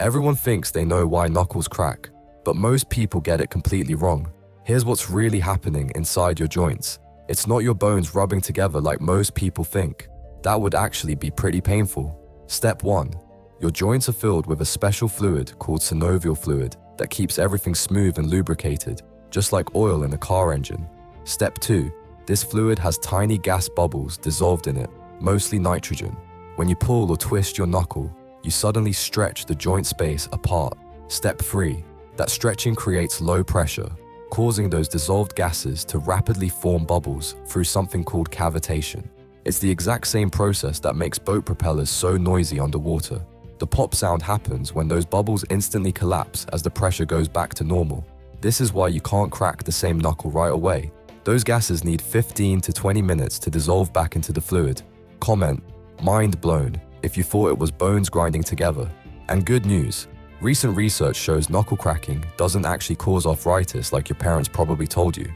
Everyone thinks they know why knuckles crack, but most people get it completely wrong. Here's what's really happening inside your joints. It's not your bones rubbing together like most people think. That would actually be pretty painful. Step 1. Your joints are filled with a special fluid called synovial fluid that keeps everything smooth and lubricated, just like oil in a car engine. Step 2. This fluid has tiny gas bubbles dissolved in it, mostly nitrogen. When you pull or twist your knuckle, you suddenly stretch the joint space apart. Step 3. That stretching creates low pressure, causing those dissolved gases to rapidly form bubbles through something called cavitation. It's the exact same process that makes boat propellers so noisy underwater. The pop sound happens when those bubbles instantly collapse as the pressure goes back to normal. This is why you can't crack the same knuckle right away. Those gases need 15 to 20 minutes to dissolve back into the fluid. Comment, mind blown, if you thought it was bones grinding together. And good news, recent research shows knuckle cracking doesn't actually cause arthritis like your parents probably told you.